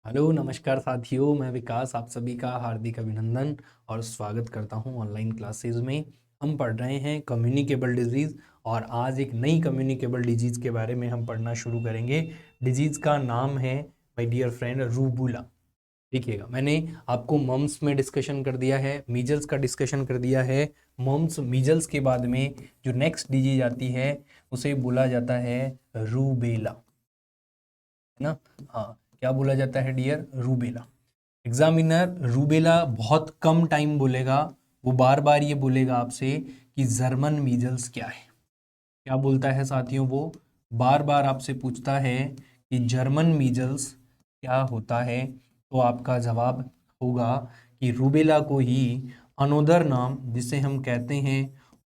Hello नमस्कार साथियों, मैं विकास आप सभी का हार्दिक अभिनंदन और स्वागत करता हूं ऑनलाइन क्लासेस में। हम पढ़ रहे हैं कम्युनिकेबल डिजीज़ और आज एक नई कम्युनिकेबल डिजीज़ के बारे में हम पढ़ना शुरू करेंगे। डिजीज़ का नाम है माय डियर फ्रेंड रूबुला। देखिएगा, मैंने आपको मम्स में डिस्कशन कर दिया है, मीजल्स का डिस्कशन कर दिया है। मम्स मीजल्स के बाद में जो नेक्स्ट डिजीज आती है उसे बोला जाता है रूबेला, है ना। हाँ, क्या बोला जाता है डियर? रूबेला। एग्जामिनर रूबेला बहुत कम टाइम बोलेगा, वो बार बार ये बोलेगा आपसे कि जर्मन मीजल्स क्या है। क्या बोलता है साथियों? वो बार बार आपसे पूछता है कि जर्मन मीजल्स क्या होता है, तो आपका जवाब होगा कि रूबेला को ही अनोदर नाम जिसे हम कहते हैं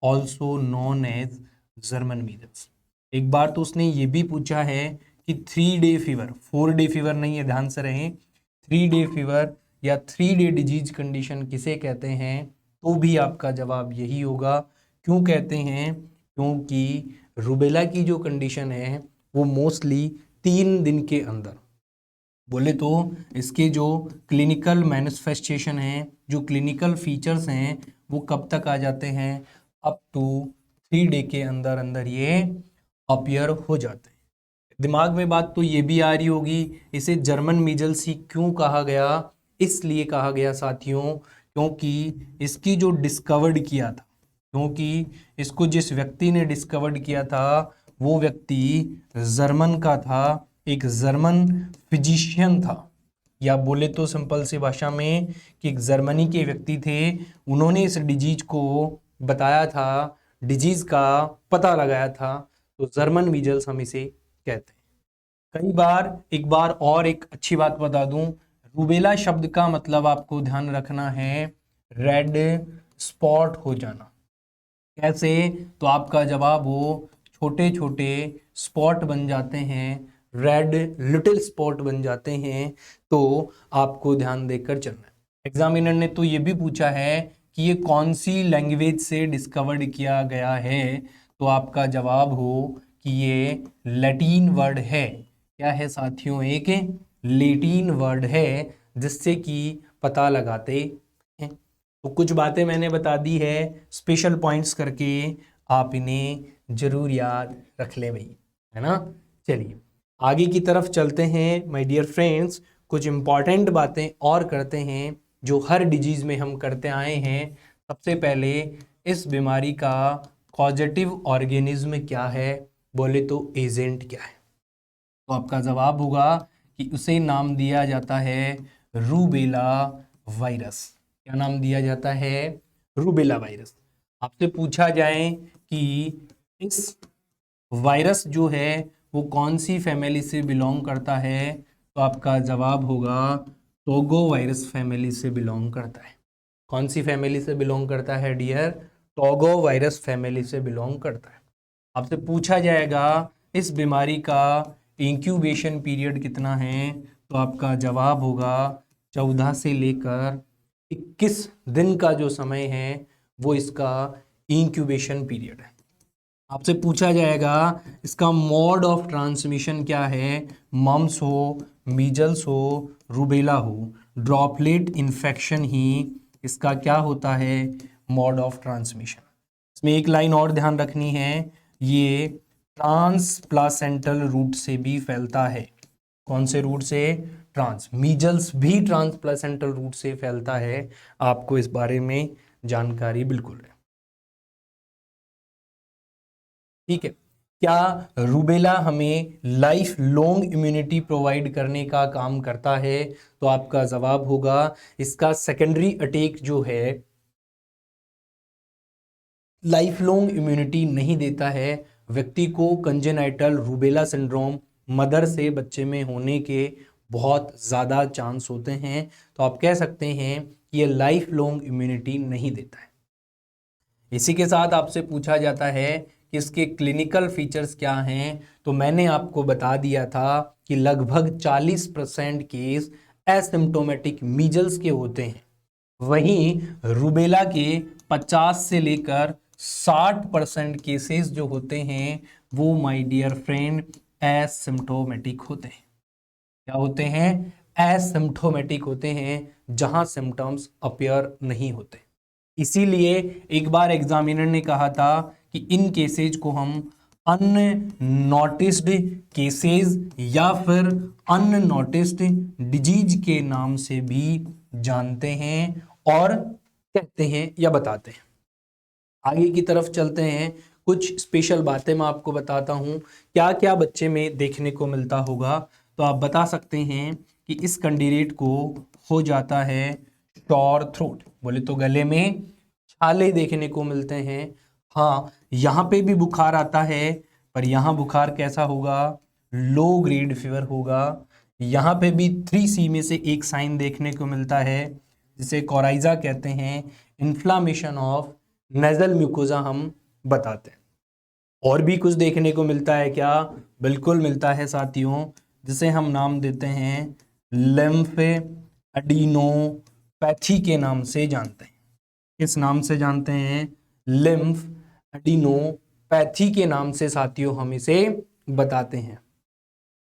also known as German measles. एक बार तो उसने ये भी पूछा है कि 3 डे फीवर, 4 डे फीवर नहीं है, ध्यान से रहें, 3 डे फीवर या 3 डे डिजीज कंडीशन किसे कहते हैं, तो भी आपका जवाब यही होगा। क्यों कहते हैं? क्योंकि रूबेला की जो कंडीशन है वो मोस्टली 3 दिन के अंदर, बोले तो इसके जो क्लिनिकल मैनिफेस्टेशन हैं, जो क्लिनिकल फीचर्स हैं, वो कब तक आ जाते हैं? अप टू 3 डे के अंदर अंदर ये अपीयर हो जाते हैं। दिमाग में बात तो ये भी आ रही होगी, इसे जर्मन मीजल्स ही क्यों कहा गया? इसलिए कहा गया साथियों, क्योंकि इसकी जो डिस्कवर्ड किया था, क्योंकि इसको जिस व्यक्ति ने डिस्कवर्ड किया था वो व्यक्ति जर्मन का था, एक जर्मन फिजिशियन था, या बोले तो सिंपल सी भाषा में कि एक जर्मनी के व्यक्ति थे। उन्होंने इस डिजीज को बताया था, डिजीज का पता लगाया था, तो जर्मन मीजल्स हम इसे कहते हैं। कई बार एक बार और एक अच्छी बात बता दूं, रूबेला शब्द का मतलब आपको ध्यान रखना है रेड स्पॉट हो जाना। कैसे? तो आपका जवाब हो छोटे छोटे स्पॉट बन जाते हैं, रेड लिटिल स्पॉट बन जाते हैं, तो आपको ध्यान देकर चलना है। एग्जामिनर ने तो ये भी पूछा है कि ये कौन सी लैंग्वेज से डिस्कवर्ड किया गया है, तो आपका जवाब हो कि ये लैटिन वर्ड है। क्या है साथियों? एक लैटिन वर्ड है जिससे कि पता लगाते हैं। तो कुछ बातें मैंने बता दी है स्पेशल पॉइंट्स करके, आप इन्हें जरूर याद रख लें भाई, है ना। चलिए आगे की तरफ चलते हैं माय डियर फ्रेंड्स। कुछ इंपॉर्टेंट बातें और करते हैं जो हर डिजीज में हम करते आए हैं। सबसे पहले, इस बीमारी का कॉजेटिव ऑर्गेनिज्म क्या है, बोले तो एजेंट क्या है, तो आपका जवाब होगा कि उसे नाम दिया जाता है रूबेला वायरस। क्या नाम दिया जाता है? Rubella virus. आपसे पूछा जाए कि इस वायरस जो है वो कौन सी फैमिली से बिलोंग करता है, तो आपका जवाब होगा टोगो वायरस फैमिली से बिलोंग करता है। कौन सी फैमिली से बिलोंग करता है डियर? टोगो वायरस फैमिली से बिलोंग करता है। आपसे पूछा जाएगा इस बीमारी का इंक्यूबेशन पीरियड कितना है, तो आपका जवाब होगा 14 से लेकर 21 दिन का जो समय है वो इसका इंक्यूबेशन पीरियड है। आपसे पूछा जाएगा इसका मोड ऑफ ट्रांसमिशन क्या है, मम्स हो, मीजल्स हो, रूबेला हो, ड्रॉपलेट इन्फेक्शन ही इसका क्या होता है मोड ऑफ ट्रांसमिशन। इसमें एक लाइन और ध्यान रखनी है, ये ट्रांसप्लासेंटल रूट से भी फैलता है। कौन से रूट से? मीजल्स भी ट्रांसप्लासेंटल रूट से फैलता है। आपको इस बारे में जानकारी बिल्कुल है, ठीक है। क्या रूबेला हमें लाइफ लॉन्ग इम्यूनिटी प्रोवाइड करने का काम करता है, तो आपका जवाब होगा इसका सेकेंडरी अटैक जो है लाइफ लॉन्ग इम्यूनिटी नहीं देता है। व्यक्ति को कंजेनाइटल रूबेला सिंड्रोम मदर से बच्चे में होने के बहुत ज़्यादा चांस होते हैं, तो आप कह सकते हैं कि ये लाइफ लॉन्ग इम्यूनिटी नहीं देता है। इसी के साथ आपसे पूछा जाता है कि इसके क्लिनिकल फीचर्स क्या हैं, तो मैंने आपको बता दिया था कि लगभग 40% केस एसिम्प्टोमेटिक मीजल्स के होते हैं, वहीं रूबेला के 50 से लेकर 60% केसेस जो होते हैं वो माय डियर फ्रेंड एसिम्प्टोमेटिक होते हैं। क्या होते हैं? एसिम्प्टोमेटिक होते हैं, जहां सिम्टम्स अपीयर नहीं होते। इसीलिए एक बार एग्जामिनर ने कहा था कि इन केसेज को हम अननोटिस्ड केसेस या फिर अननोटिस्ड डिजीज के नाम से भी जानते हैं और कहते हैं या बताते हैं। आगे की तरफ चलते हैं, कुछ स्पेशल बातें मैं आपको बताता हूं क्या क्या बच्चे में देखने को मिलता होगा। तो आप बता सकते हैं कि इस कैंडिडेट को हो जाता है शॉर थ्रोट, बोले तो गले में छाले देखने को मिलते हैं। हाँ, यहाँ पे भी बुखार आता है, पर यहाँ बुखार कैसा होगा, लो ग्रेड फीवर होगा। यहाँ पे भी 3C में से एक साइन देखने को मिलता है जिसे कोराइजा कहते हैं, इन्फ्लामेशन ऑफ नेजल म्यूकोजा हम बताते हैं। और भी कुछ देखने को मिलता है क्या, बिल्कुल मिलता है साथियों, जिसे हम नाम देते हैं लिम्फेडेनोपैथी के नाम से जानते हैं। किस नाम से जानते हैं, लिम्फेडेनोपैथी के नाम से साथियों हम इसे बताते हैं।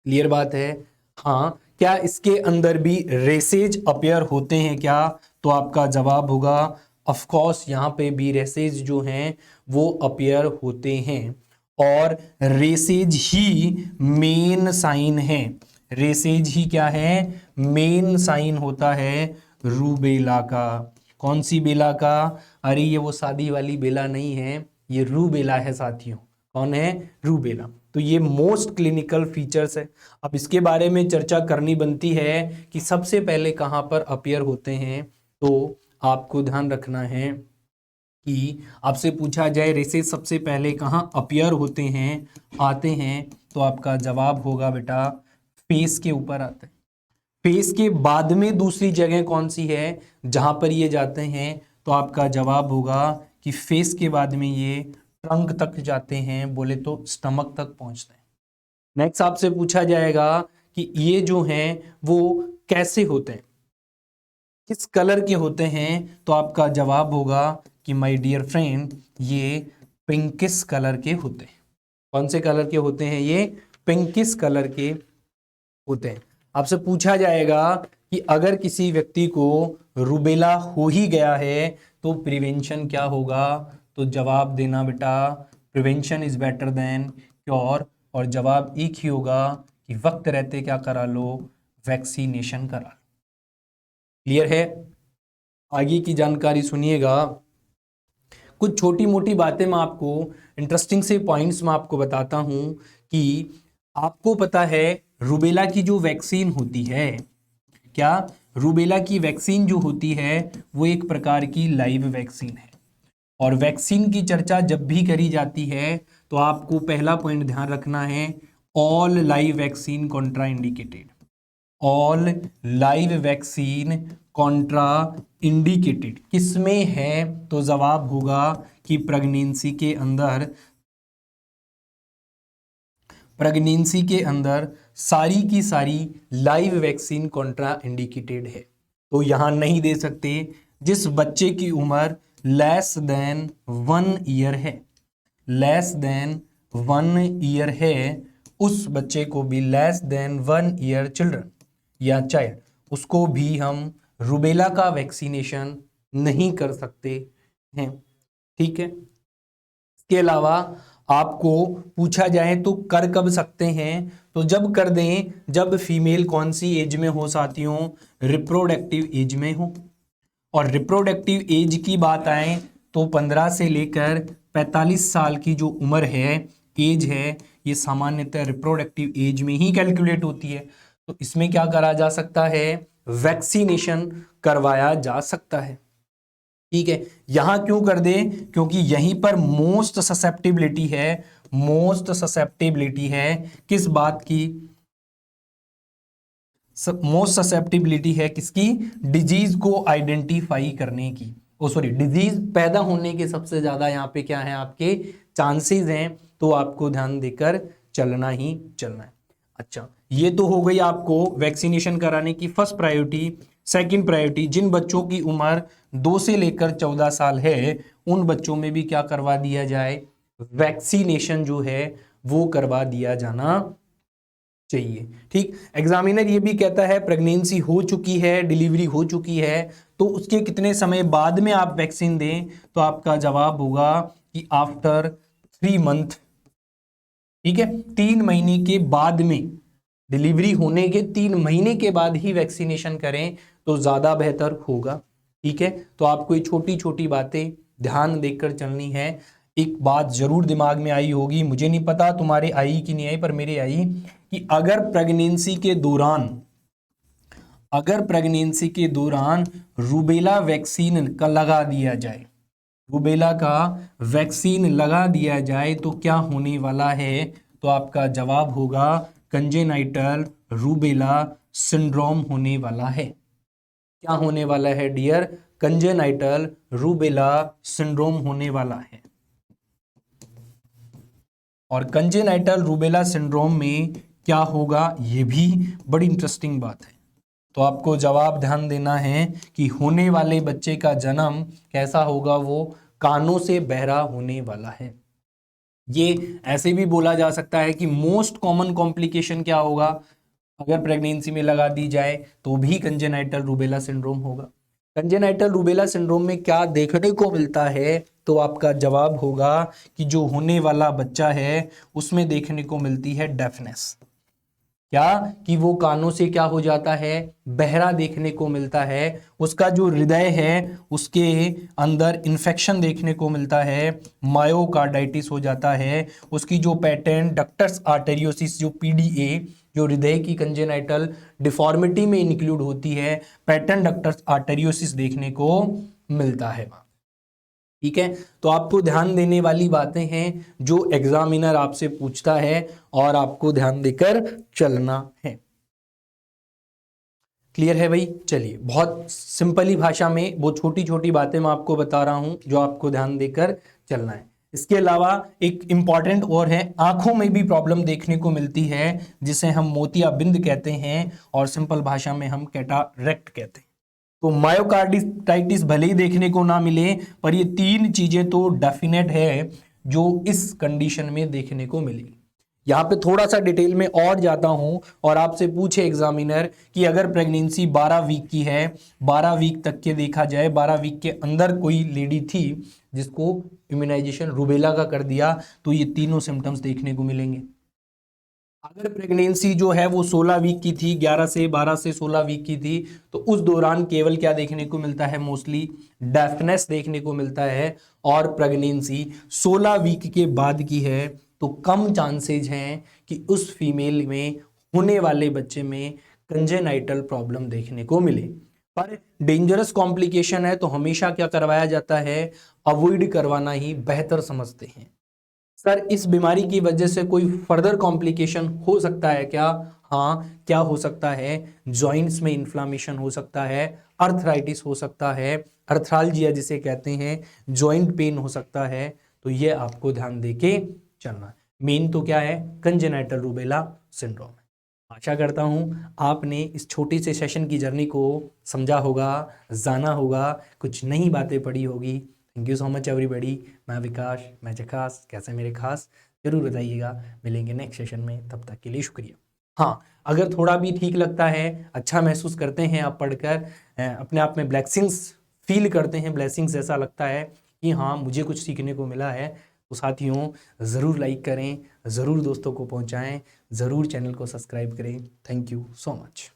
क्लियर बात है। हाँ, क्या इसके अंदर भी रेसेज अपीयर होते हैं क्या, तो आपका जवाब होगा ऑफ कोर्स, यहाँ पे भी रेसेज जो हैं वो अपीयर होते हैं और रेसेज ही मेन साइन है। रेसेज ही क्या है, मेन साइन होता है रूबेला का। कौन सी बेला का, अरे ये वो शादी वाली बेला नहीं है, ये रूबेला है साथियों। कौन है, रूबेला। तो ये मोस्ट क्लिनिकल फीचर्स है। अब इसके बारे में चर्चा करनी बनती है कि सबसे पहले कहाँ पर अपीयर होते हैं। तो आपको ध्यान रखना है कि आपसे पूछा जाए रेसेस सबसे पहले कहाँ अपीयर होते हैं, आते हैं, तो आपका जवाब होगा बेटा फेस के ऊपर आते हैं। फेस के बाद में दूसरी जगह कौन सी है जहां पर ये जाते हैं, तो आपका जवाब होगा कि फेस के बाद में ये ट्रंक तक जाते हैं, बोले तो स्टमक तक पहुंचते हैं। नेक्स्ट आपसे पूछा जाएगा कि ये जो हैं वो कैसे होते हैं, किस कलर के होते हैं, तो आपका जवाब होगा कि माय डियर फ्रेंड ये पिंकिश कलर के होते हैं। कौन से कलर के होते हैं, ये पिंकिश कलर के होते हैं। आपसे पूछा जाएगा कि अगर किसी व्यक्ति को रूबेला हो ही गया है तो प्रिवेंशन क्या होगा, तो जवाब देना बेटा prevention is better than cure, और जवाब एक ही होगा कि वक्त रहते क्या करा लो, वैक्सीनेशन करा लो। क्लियर है। आगे की जानकारी सुनिएगा, कुछ छोटी मोटी बातें मैं आपको, इंटरेस्टिंग से पॉइंट्स मैं आपको बताता हूं कि आपको पता है रूबेला की जो वैक्सीन होती है, क्या रूबेला की वैक्सीन जो होती है वो एक प्रकार की लाइव वैक्सीन है। और वैक्सीन की चर्चा जब भी करी जाती है तो आपको पहला पॉइंट ध्यान रखना है, all live vaccine Contra indicated. All live vaccine Contra indicated किसमें है, तो जवाब होगा कि प्रेगनेंसी के अंदर सारी की सारी लाइव वैक्सीन कॉन्ट्रा इंडिकेटेड है। तो यहां नहीं दे सकते जिस बच्चे की उम्र लेस देन 1 ईयर है, लेस देन 1 ईयर है, उस बच्चे को भी लेस देन 1 ईयर चिल्ड्रन या चाइल्ड, उसको भी हम रूबेला का वैक्सीनेशन नहीं कर सकते हैं। ठीक है। इसके अलावा आपको पूछा जाए तो कर कब सकते हैं, तो जब कर दें जब फीमेल कौन सी एज में हो साथियों, रिप्रोडक्टिव एज में हो। और रिप्रोडक्टिव एज की बात आए तो 15 से लेकर 45 साल की जो उम्र है, एज है, ये सामान्यतः रिप्रोडक्टिव एज में ही कैलकुलेट होती है। तो इसमें क्या करा जा सकता है, वैक्सीनेशन करवाया जा सकता है। ठीक है। यहां क्यों कर दे, क्योंकि यहीं पर मोस्ट ससेप्टिबिलिटी है, मोस्ट ससेप्टिबिलिटी है किस बात की, मोस्ट ससेप्टिबिलिटी है किसकी, डिजीज को आइडेंटिफाई करने की, ओ सॉरी डिजीज पैदा होने के सबसे ज्यादा यहाँ पे क्या है आपके चांसेस हैं। तो आपको ध्यान देकर चलना ही चलना है। अच्छा, ये तो हो गई आपको वैक्सीनेशन कराने की फर्स्ट प्रायोरिटी। सेकंड प्रायोरिटी, जिन बच्चों की उम्र 2 से लेकर 14 साल है उन बच्चों में भी क्या करवा दिया जाए, वैक्सीनेशन जो है वो करवा दिया जाना चाहिए। ठीक, एग्जामिनर ये भी कहता है प्रेगनेंसी हो चुकी है, डिलीवरी हो चुकी है, तो उसके कितने समय बाद में आप वैक्सीन दें, तो आपका जवाब होगा कि आफ्टर 3 मंथ। ठीक है, 3 महीने के बाद में, डिलीवरी होने के 3 महीने के बाद ही वैक्सीनेशन करें तो ज्यादा बेहतर होगा। ठीक है, तो आपको ये छोटी छोटी बातें ध्यान देकर चलनी है। एक बात जरूर दिमाग में आई होगी, मुझे नहीं पता तुम्हारे आई कि नहीं आई, पर मेरे आई, कि अगर प्रेगनेंसी के दौरान रूबेला वैक्सीन का लगा दिया जाए, रूबेला का वैक्सीन लगा दिया जाए तो क्या होने वाला है, तो आपका जवाब होगा कंजेनाइटल रूबेला सिंड्रोम होने वाला है। क्या होने वाला है डियर? कंजेनाइटल रूबेला सिंड्रोम होने वाला है। और कंजेनाइटल रूबेला सिंड्रोम में क्या होगा, ये भी बड़ी इंटरेस्टिंग बात है। तो आपको जवाब ध्यान देना है कि होने वाले बच्चे का जन्म कैसा होगा, वो कानों से बहरा होने वाला है। ये ऐसे भी बोला जा सकता है कि मोस्ट कॉमन कॉम्प्लिकेशन क्या होगा अगर प्रेगनेंसी में लगा दी जाए, तो भी कंजेनाइटल रूबेला सिंड्रोम होगा। कंजेनाइटल रूबेला सिंड्रोम में क्या देखने को मिलता है, तो आपका जवाब होगा कि जो होने वाला बच्चा है उसमें देखने को मिलती है डेफनेस। क्या कि वो कानों से क्या हो जाता है, बहरा देखने को मिलता है। उसका जो हृदय है उसके अंदर इन्फेक्शन देखने को मिलता है, मायोकार्डाइटिस हो जाता है। उसकी जो पैटर्न डक्टस आर्टेरियोसिस, जो पीडीए, जो हृदय की कंजेनाइटल डिफॉर्मिटी में इंक्लूड होती है, पैटर्न डक्टस आर्टेरियोसिस देखने को मिलता है। ठीक है, तो आपको ध्यान देने वाली बातें हैं जो एग्जामिनर आपसे पूछता है और आपको ध्यान देकर चलना है। क्लियर है भाई? चलिए, बहुत सिंपली भाषा में वो छोटी छोटी बातें मैं आपको बता रहा हूं जो आपको ध्यान देकर चलना है। इसके अलावा एक इंपॉर्टेंट और है, आंखों में भी प्रॉब्लम देखने को मिलती है जिसे हम मोतियाबिंद कहते हैं और सिंपल भाषा में हम कैटारेक्ट कहते हैं। तो मायोकार्डिटाइटिस भले ही देखने को ना मिले, पर ये 3 चीजें तो डेफिनेट है जो इस कंडीशन में देखने को मिलेगी। यहाँ पे थोड़ा सा डिटेल में और जाता हूं और आपसे पूछे एग्जामिनर कि अगर प्रेगनेंसी 12 वीक की है, 12 वीक तक के देखा जाए, 12 वीक के अंदर कोई लेडी थी जिसको इम्यूनाइजेशन रूबेला का कर दिया, तो ये तीनों सिम्टम्स देखने को मिलेंगे। अगर प्रेगनेंसी जो है वो 16 वीक की थी, 12 से 16 वीक की थी, तो उस दौरान केवल क्या देखने को मिलता है, मोस्टली डेफनेस देखने को मिलता है। और प्रेगनेंसी 16 वीक के बाद की है तो कम चांसेज हैं कि उस फीमेल में होने वाले बच्चे में कंजेनाइटल प्रॉब्लम देखने को मिले। पर डेंजरस कॉम्प्लिकेशन है तो हमेशा क्या करवाया जाता है, अवॉइड करवाना ही बेहतर समझते हैं। सर इस बीमारी की वजह से कोई फर्दर कॉम्प्लिकेशन हो सकता है क्या? हाँ, क्या हो सकता है, जॉइंट्स में इन्फ्लामेशन हो सकता है, अर्थराइटिस हो सकता है, अर्थरालजिया जिसे कहते हैं, जॉइंट पेन हो सकता है। तो ये आपको ध्यान देके चलना है। मेन तो क्या है, कंजेनाइटल रूबेला सिंड्रोम। आशा करता हूं आपने इस छोटी से सेशन की जर्नी को समझा होगा, जाना होगा, कुछ नई बातें पढ़ी होगी। Thank you so much everybody. मैं विकास, मैं जखास, कैसे मेरे खास, जरूर बताइएगा। मिलेंगे नेक्स्ट सेशन में, तब तक के लिए शुक्रिया। हाँ, अगर थोड़ा भी ठीक लगता है, अच्छा महसूस करते हैं आप पढ़कर, अपने आप में ब्लेसिंग्स फील करते हैं, ब्लेसिंग्स ऐसा लगता है कि हाँ मुझे कुछ सीखने को मिला है, तो साथियों ज़रूर लाइक करें, ज़रूर दोस्तों को पहुँचाएँ, ज़रूर चैनल को सब्सक्राइब करें। Thank you so much.